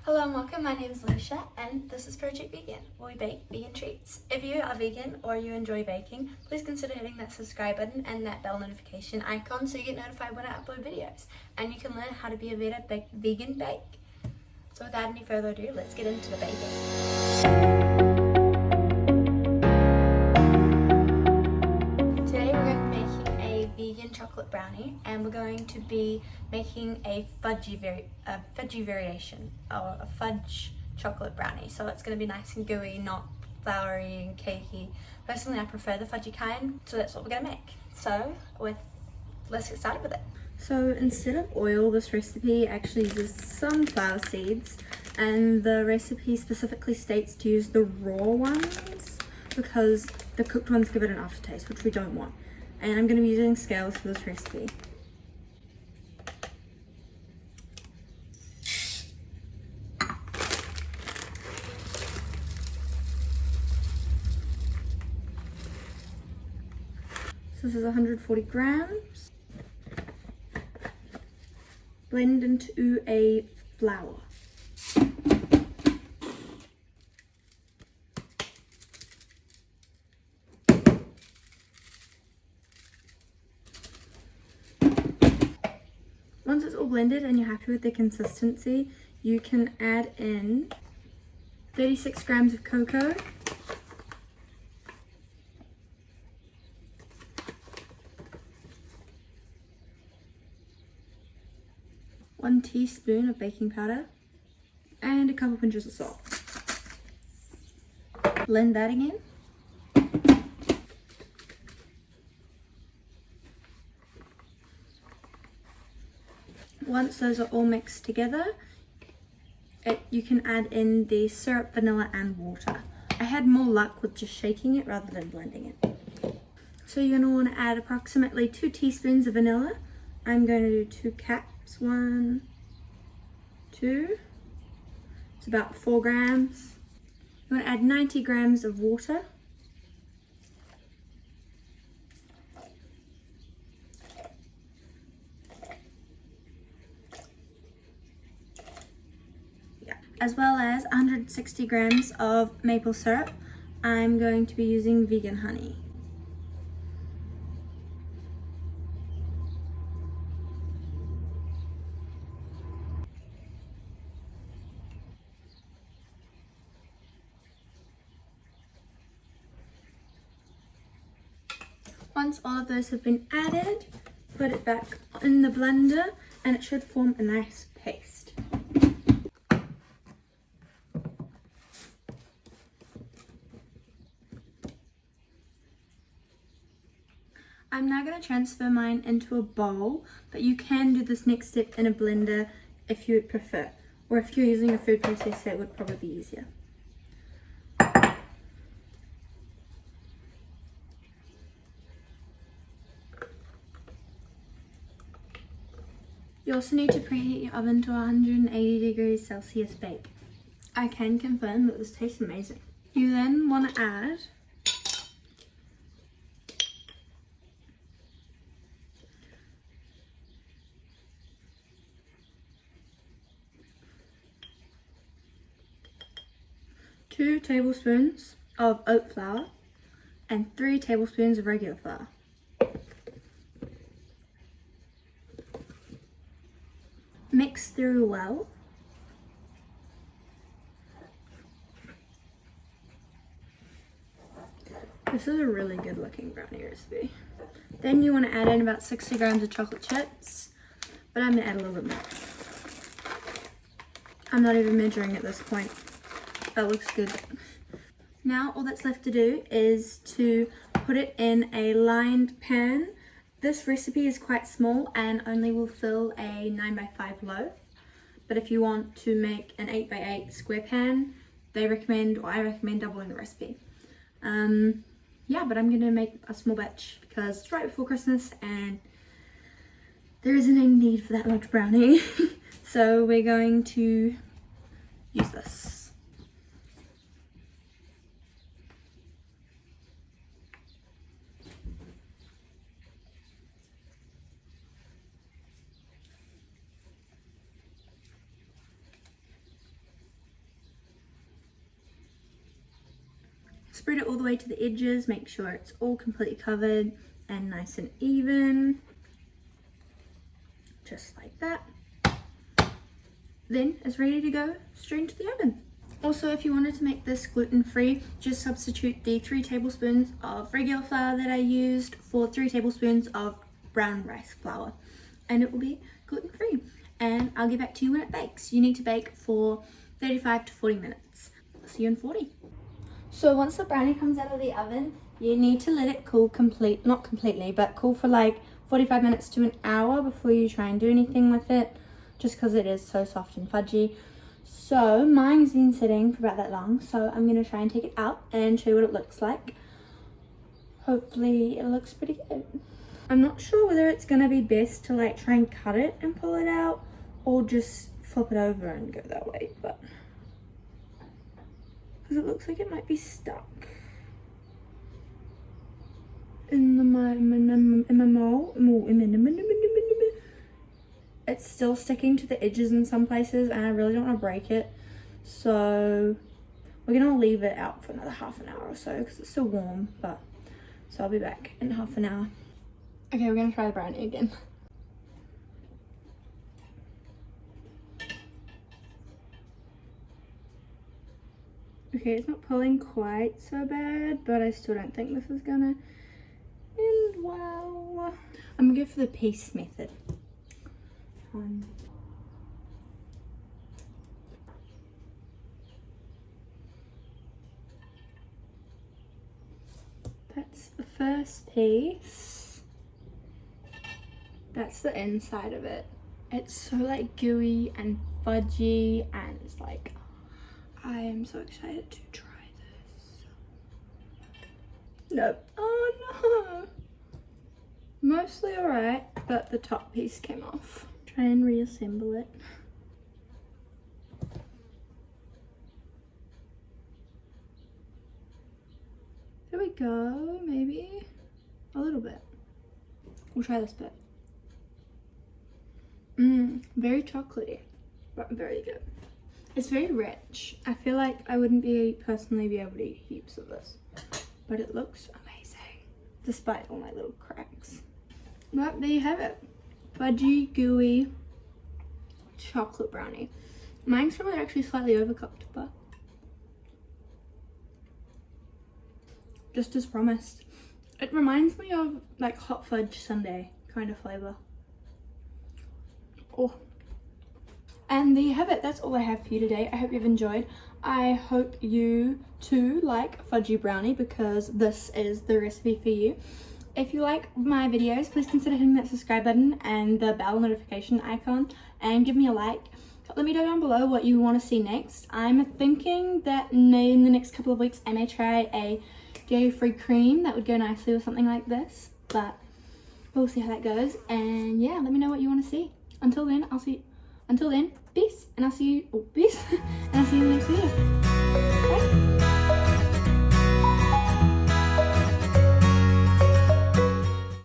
Hello and welcome, my name is Aleisha and this is Project Vegan, where we bake vegan treats. If you are vegan or you enjoy baking, please consider hitting that subscribe button and that bell notification icon so you get notified when I upload videos and you can learn how to be a better vegan bake. So without any further ado, let's get into the baking. Today we're going to be making a vegan chocolate brownie and we're going to be making a fudgy variation, or a fudge chocolate brownie. So it's going to be nice and gooey, not floury and cakey. Personally, I prefer the fudgy kind, so that's what we're going to make. So let's get started with it. So instead of oil, this recipe actually uses sunflower seeds, and the recipe specifically states to use the raw ones because the cooked ones give it an aftertaste, which we don't want. And I'm going to be using scales for this recipe. So this is 140 grams. Blend into a flour. Once it's all blended and you're happy with the consistency, you can add in 36 grams of cocoa, 1 teaspoon of baking powder, and a couple pinches of salt. Blend that again. Once those are all mixed together, you can add in the syrup, vanilla, and water. I had more luck with just shaking it rather than blending it. So you're going to want to add approximately 2 teaspoons of vanilla. I'm going to do 2 caps. 1, 2. It's about 4 grams. You want to add 90 grams of water. As well as 160 grams of maple syrup. I'm going to be using vegan honey. Once all of those have been added, put it back in the blender and it should form a nice paste. I'm now going to transfer mine into a bowl, but you can do this next step in a blender if you would prefer, or if you're using a food processor it would probably be easier. You also need to preheat your oven to 180 degrees Celsius bake. I can confirm that this tastes amazing. You then want to add two tablespoons of oat flour and 3 tablespoons of regular flour. Mix through well. This is a really good looking brownie recipe. Then you want to add in about 60 grams of chocolate chips, but I'm going to add a little bit more. I'm not even measuring at this point. That looks good. Now all that's left to do is to put it in a lined pan. This recipe is quite small and only will fill a 9x5 loaf. But if you want to make an 8x8 square pan, I recommend doubling the recipe. Yeah, but I'm gonna make a small batch because it's right before Christmas and there isn't any need for that much brownie. So we're going to use this. Spread it all the way to the edges, make sure it's all completely covered and nice and even. Just like that. Then it's ready to go straight into the oven. Also, if you wanted to make this gluten-free, just substitute the 3 tablespoons of regular flour that I used for 3 tablespoons of brown rice flour, and it will be gluten-free. And I'll get back to you when it bakes. You need to bake for 35 to 40 minutes. See you in 40. So once the brownie comes out of the oven, you need to let it cool not completely, but cool for like 45 minutes to an hour before you try and do anything with it, just because it is so soft and fudgy. So mine's been sitting for about that long, so I'm going to try and take it out and show you what it looks like. Hopefully it looks pretty good. I'm not sure whether it's going to be best to like try and cut it and pull it out, or just flip it over and go that way, but because it looks like it might be stuck in the it's still sticking to the edges in some places, and I really don't want to break it, so we're gonna leave it out for another half an hour or so because it's still warm. But so I'll be back in half an hour. Okay, we're gonna try the brownie again. Okay, it's not pulling quite so bad, but I still don't think this is gonna end well. I'm gonna go for the piece method. That's the first piece. That's the inside of it. It's so like gooey and fudgy, and it's like, I am so excited to try this. Nope. Oh no. Mostly alright, but the top piece came off. Try and reassemble it. There we go, maybe a little bit. We'll try this bit. Very chocolatey, but very good. It's very rich. I feel like I wouldn't personally be able to eat heaps of this, but it looks amazing, despite all my little cracks. But there you have it. Fudgy, gooey, chocolate brownie. Mine's probably actually slightly overcooked, but just as promised. It reminds me of like hot fudge sundae kind of flavor. Oh. And there you have it. That's all I have for you today. I hope you've enjoyed. I hope you too like fudgy brownie, because this is the recipe for you. If you like my videos, please consider hitting that subscribe button and the bell notification icon, and give me a like. Let me know down below what you want to see next. I'm thinking that in the next couple of weeks I may try a dairy-free cream that would go nicely with something like this, but we'll see how that goes. And yeah, let me know what you want to see. Until then, peace, and I'll see you in the next video.